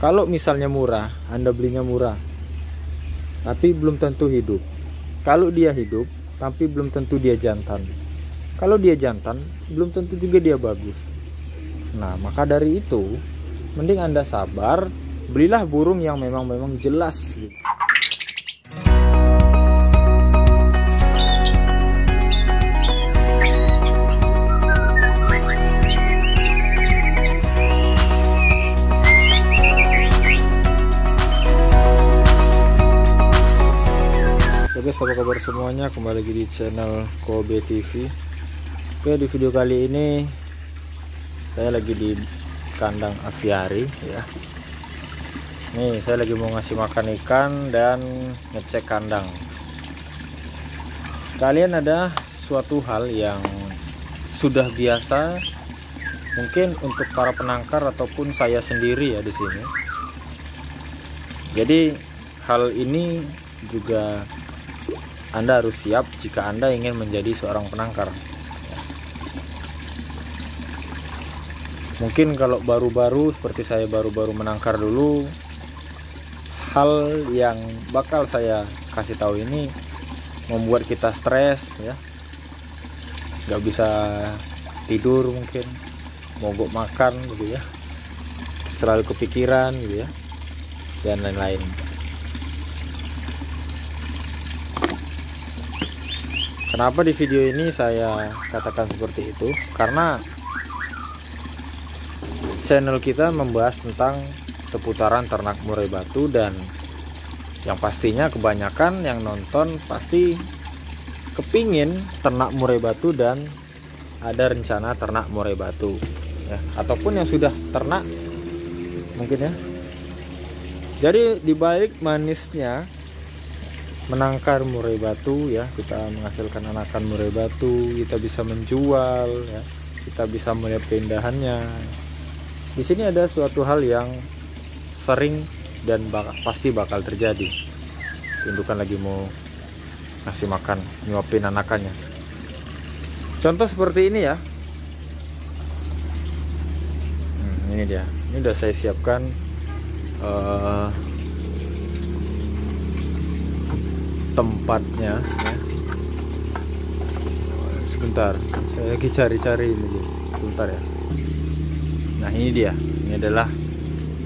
Kalau misalnya murah, Anda belinya murah, tapi belum tentu hidup. Kalau dia hidup, tapi belum tentu dia jantan. Kalau dia jantan, belum tentu juga dia bagus. Nah, maka dari itu, mending Anda sabar, belilah burung yang memang jelas gitu. Oke, apa kabar semuanya, kembali lagi di channel Kobe TV. Oke, di video kali ini saya lagi di kandang aviari ya. Nih, saya lagi mau ngasih makan ikan dan ngecek kandang. Sekalian ada suatu hal yang sudah biasa mungkin untuk para penangkar ataupun saya sendiri ya di sini. Jadi hal ini juga Anda harus siap jika Anda ingin menjadi seorang penangkar. Mungkin kalau baru-baru seperti saya baru-baru menangkar dulu, hal yang bakal saya kasih tahu ini membuat kita stres ya, nggak bisa tidur, mungkin mogok makan gitu ya, selalu kepikiran gitu ya, dan lain-lain. Kenapa di video ini saya katakan seperti itu? Karena channel kita membahas tentang seputaran ternak murai batu, dan yang pastinya kebanyakan yang nonton pasti kepingin ternak murai batu dan ada rencana ternak murai batu ya, ataupun yang sudah ternak mungkin ya. Jadi dibalik manisnya menangkar murai batu ya, kita menghasilkan anakan murai batu, kita bisa menjual ya, kita bisa melihat keindahannya. Di sini ada suatu hal yang sering dan pasti bakal terjadi. Indukan lagi mau ngasih makan, nyuapin anakannya. Contoh seperti ini ya. Ini dia. Ini udah saya siapkan tempatnya ya. Sebentar, saya lagi cari-cari ini guys. Sebentar ya. Nah, ini dia. Ini adalah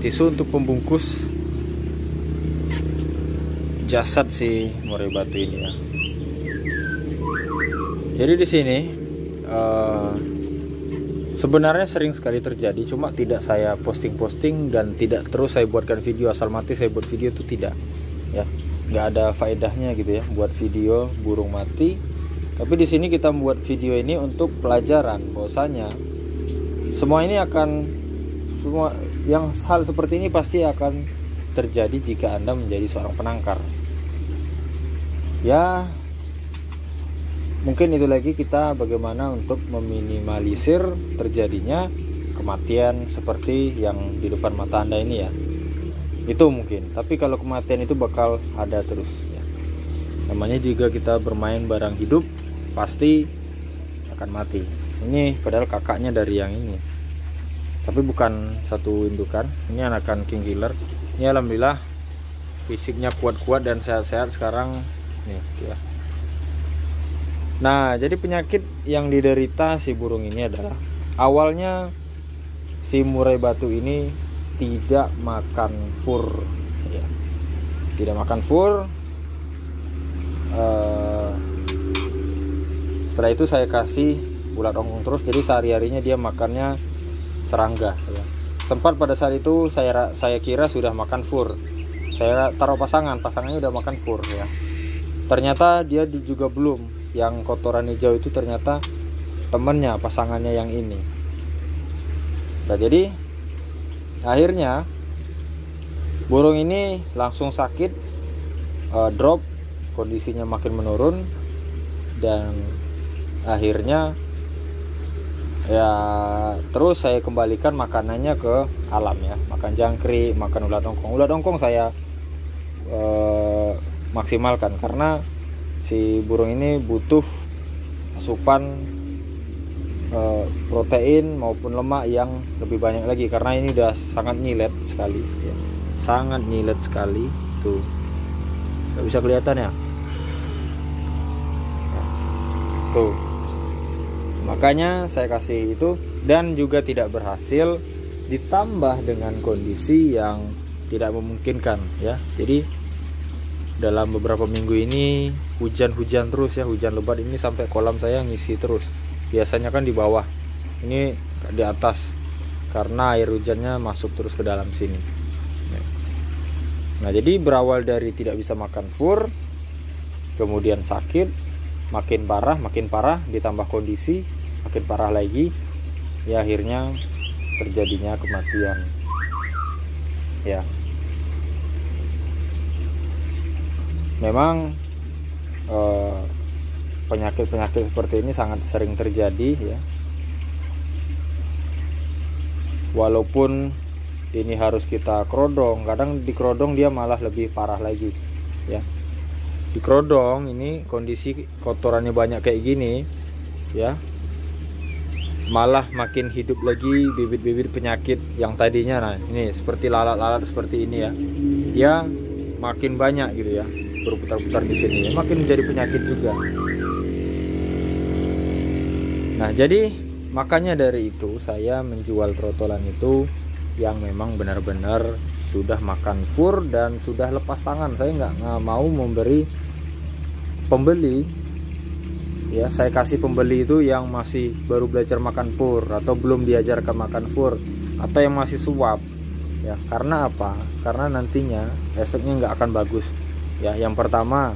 tisu untuk pembungkus jasad si murai batu ini ya. Jadi di sini sebenarnya sering sekali terjadi, cuma tidak saya posting-posting dan tidak terus saya buatkan video asal mati saya buat video, itu tidak ya. Nggak ada faedahnya gitu ya buat video burung mati. Tapi di sini kita membuat video ini untuk pelajaran bahwasanya semua hal seperti ini pasti akan terjadi jika Anda menjadi seorang penangkar. Ya, mungkin itu lagi kita bagaimana untuk meminimalisir terjadinya kematian seperti yang di depan mata Anda ini ya. Itu mungkin, tapi kalau kematian itu bakal ada terus ya. Namanya juga kita bermain barang hidup, pasti akan mati. Ini padahal kakaknya dari yang ini, tapi bukan satu indukan. Ini anakan king killer. Ini alhamdulillah fisiknya kuat-kuat dan sehat-sehat sekarang nih ya. Nah, jadi penyakit yang diderita si burung ini adalah awalnya si murai batu ini tidak makan fur ya. Tidak makan fur. Setelah itu saya kasih bulat ongkong terus, jadi sehari-harinya dia makannya serangga ya. Sempat pada saat itu saya kira sudah makan fur. Saya taruh pasangannya udah makan fur ya. Ternyata dia juga belum. Yang kotoran hijau itu ternyata temennya, pasangannya yang ini. Nah, jadi akhirnya burung ini langsung sakit, drop, kondisinya makin menurun, dan akhirnya ya terus saya kembalikan makanannya ke alam ya, makan jangkrik, makan ulat ongkong. Ulat ongkong saya maksimalkan karena si burung ini butuh asupan protein maupun lemak yang lebih banyak lagi, karena ini udah sangat nyilet sekali ya. Sangat nyilet sekali tuh, nggak bisa kelihatan ya tuh. Makanya saya kasih itu, dan juga tidak berhasil, ditambah dengan kondisi yang tidak memungkinkan ya. Jadi dalam beberapa minggu ini hujan-hujan terus ya, hujan lebat ini sampai kolam saya ngisi terus. Biasanya kan di bawah, ini di atas, karena air hujannya masuk terus ke dalam sini. Nah, jadi berawal dari tidak bisa makan fur, kemudian sakit, makin parah, ditambah kondisi makin parah lagi, ya akhirnya terjadinya kematian ya. Memang penyakit-penyakit seperti ini sangat sering terjadi ya. Walaupun ini harus kita kerodong, kadang di kerodong dia malah lebih parah lagi ya. Di kerodong ini kondisi kotorannya banyak kayak gini ya, malah makin hidup lagi bibit-bibit penyakit yang tadinya, nah ini seperti lalat-lalat seperti ini ya, ya makin banyak gitu ya, berputar-putar di sini ya, makin menjadi penyakit juga. Nah, jadi makanya dari itu saya menjual trotolan itu yang memang benar-benar sudah makan fur dan sudah lepas tangan. Saya nggak mau memberi pembeli ya, saya kasih pembeli itu yang masih baru belajar makan fur atau belum diajarkan makan fur atau yang masih suap ya. Karena apa? Karena nantinya efeknya nggak akan bagus ya. Yang pertama,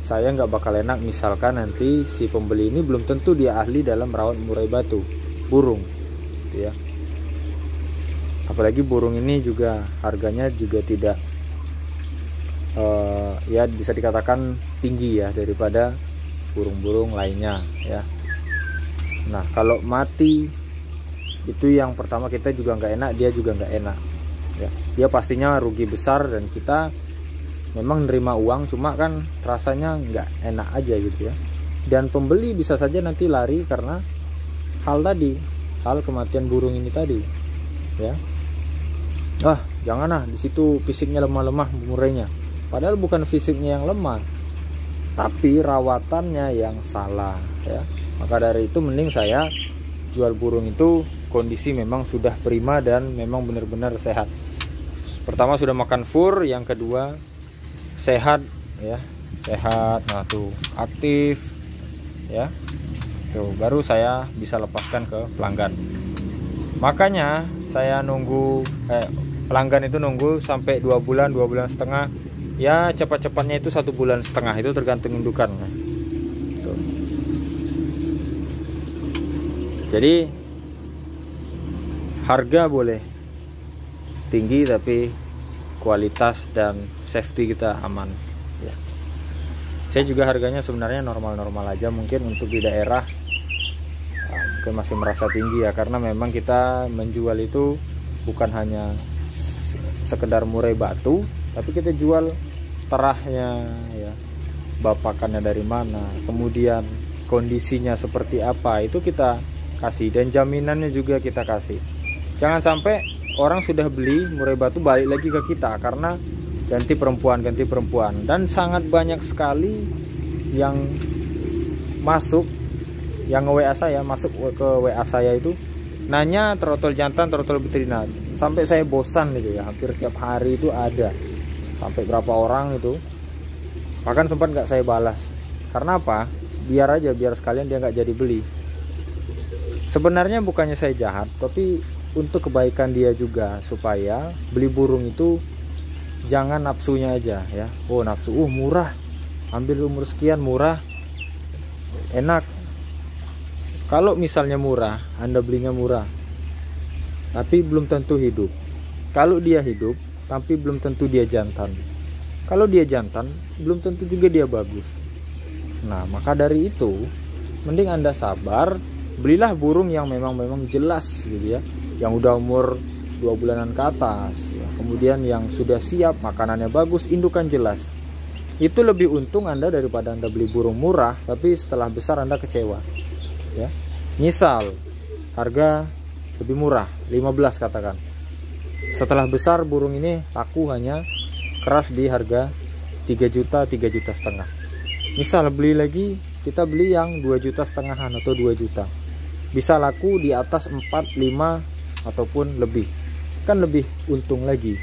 saya nggak bakal enak misalkan nanti si pembeli ini belum tentu dia ahli dalam merawat murai batu burung ya. Apalagi burung ini juga harganya juga tidak ya bisa dikatakan tinggi ya daripada burung-burung lainnya ya. Nah, kalau mati itu yang pertama kita juga nggak enak, dia juga nggak enak ya. Dia pastinya rugi besar dan kita memang nerima uang, cuma kan rasanya nggak enak aja gitu ya. Dan pembeli bisa saja nanti lari karena hal kematian burung ini tadi ya. Janganlah di situ fisiknya lemah-lemah murainya. Padahal bukan fisiknya yang lemah, tapi rawatannya yang salah ya. Maka dari itu mending saya jual burung itu kondisi memang sudah prima dan memang benar-benar sehat. Pertama sudah makan fur, yang kedua sehat ya, sehat. Nah tuh aktif ya, tuh baru saya bisa lepaskan ke pelanggan. Makanya saya nunggu pelanggan itu nunggu sampai 2 bulan, 2 bulan setengah ya, cepat-cepatnya itu 1 bulan setengah, itu tergantung indukan. Tuh. Jadi harga boleh tinggi tapi kualitas dan safety kita aman ya. Saya juga harganya sebenarnya normal-normal aja, mungkin untuk di daerah mungkin masih merasa tinggi ya, karena memang kita menjual itu bukan hanya sekedar murai batu, tapi kita jual terahnya ya, bapakannya dari mana, kemudian kondisinya seperti apa, itu kita kasih, dan jaminannya juga kita kasih. Jangan sampai orang sudah beli murai batu balik lagi ke kita karena ganti perempuan. Dan sangat banyak sekali yang masuk, yang nge-WA saya, masuk ke WA saya itu nanya trotol jantan, trotol betina, sampai saya bosan gitu ya. Hampir tiap hari itu ada, sampai berapa orang itu, bahkan sempat nggak saya balas. Karena apa? Biar sekalian dia nggak jadi beli. Sebenarnya bukannya saya jahat, tapi untuk kebaikan dia juga, supaya beli burung itu jangan nafsunya aja ya. Oh nafsu, murah, ambil umur sekian, murah, enak. Kalau misalnya murah, Anda belinya murah, tapi belum tentu hidup. Kalau dia hidup, tapi belum tentu dia jantan. Kalau dia jantan, belum tentu juga dia bagus. Nah, maka dari itu, mending Anda sabar, belilah burung yang memang jelas gitu ya, yang udah umur 2 bulanan ke atas ya. Kemudian yang sudah siap, makanannya bagus, indukan jelas. Itu lebih untung Anda daripada Anda beli burung murah, tapi setelah besar Anda kecewa ya. Misal harga lebih murah 15 katakan, setelah besar burung ini laku hanya keras di harga 3 juta, 3 juta setengah. Misal beli lagi, kita beli yang 2 juta setengahan atau 2 juta, bisa laku di atas 4, 5 ataupun lebih, kan lebih untung lagi.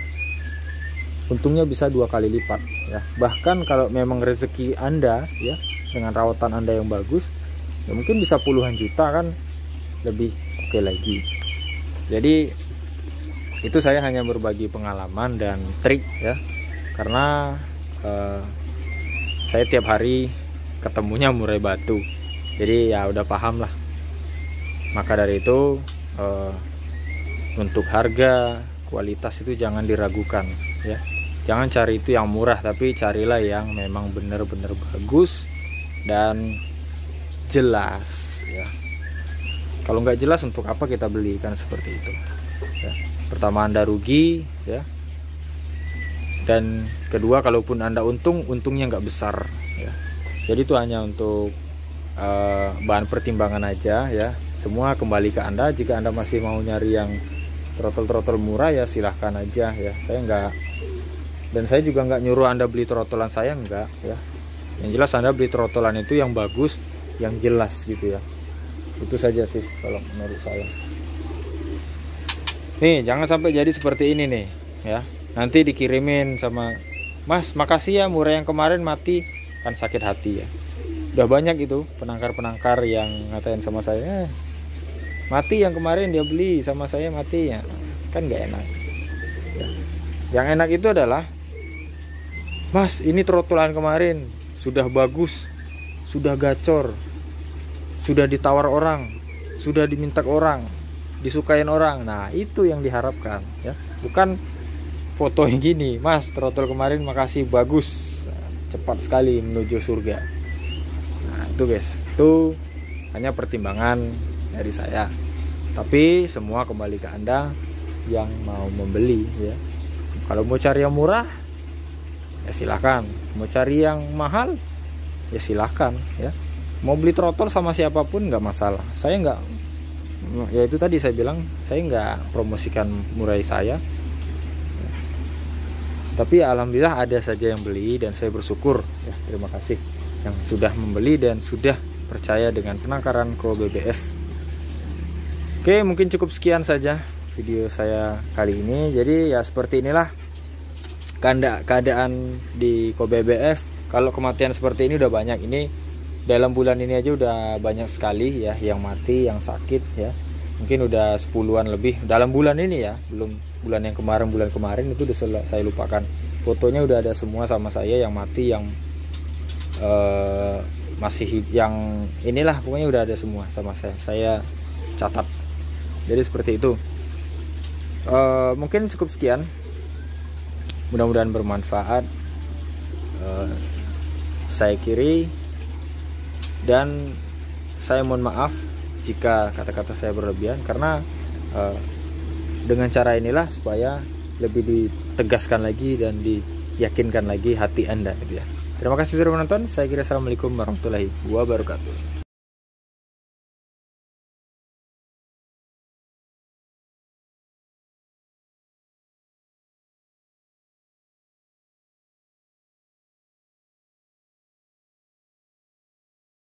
Untungnya bisa 2 kali lipat ya. Bahkan kalau memang rezeki Anda ya, dengan rawatan Anda yang bagus ya, mungkin bisa puluhan juta, kan lebih oke lagi. Jadi itu saya hanya berbagi pengalaman dan trik ya, karena saya tiap hari ketemunya murai batu, jadi ya udah paham lah. Maka dari itu untuk harga, kualitas itu jangan diragukan ya. Jangan cari itu yang murah, tapi carilah yang memang benar-benar bagus dan jelas ya. Kalau nggak jelas untuk apa kita beli, kan seperti itu ya. Pertama Anda rugi ya, dan kedua kalaupun Anda untung, untungnya nggak besar ya. Jadi itu hanya untuk bahan pertimbangan aja ya. Semua kembali ke Anda. Jika Anda masih mau nyari yang trotol murah ya silahkan aja ya. Saya juga nggak nyuruh Anda beli trotolan saya, enggak ya. Yang jelas Anda beli trotolan itu yang bagus, yang jelas gitu ya. Itu saja sih kalau menurut saya. Nih jangan sampai jadi seperti ini nih ya. Nanti dikirimin sama Mas, makasih ya murah yang kemarin mati, kan sakit hati ya. Udah banyak itu penangkar-penangkar yang ngatain sama saya, mati yang kemarin dia beli sama saya mati ya, kan nggak enak ya. Yang enak itu adalah, Mas ini trotolan kemarin sudah bagus, sudah gacor, sudah ditawar orang, sudah diminta orang, disukain orang. Nah itu yang diharapkan ya, bukan foto yang gini, Mas trotol kemarin makasih bagus, cepat sekali menuju surga. Nah itu guys, itu hanya pertimbangan dari saya, tapi semua kembali ke Anda yang mau membeli ya. Kalau mau cari yang murah ya silakan, mau cari yang mahal ya silakan ya. Mau beli trotol sama siapapun nggak masalah. Saya nggak, ya itu tadi saya bilang, saya nggak promosikan murai saya, tapi alhamdulillah ada saja yang beli dan saya bersyukur ya. Terima kasih yang sudah membeli dan sudah percaya dengan penangkaran Ko BBF. Oke, mungkin cukup sekian saja video saya kali ini. Jadi ya seperti inilah keadaan di Ko BBF. Kalau kematian seperti ini udah banyak. Ini dalam bulan ini aja udah banyak sekali ya yang mati, yang sakit ya. Mungkin udah 10-an lebih dalam bulan ini ya. Belum bulan kemarin itu udah saya lupakan. Fotonya udah ada semua sama saya, yang mati, yang masih, yang inilah pokoknya udah ada semua sama saya catat. Jadi seperti itu. Mungkin cukup sekian, mudah-mudahan bermanfaat. Saya kiri, dan saya mohon maaf jika kata-kata saya berlebihan, karena dengan cara inilah supaya lebih ditegaskan lagi dan diyakinkan lagi hati Anda gitu ya. Terima kasih sudah menonton. Saya kira assalamualaikum warahmatullahi wabarakatuh.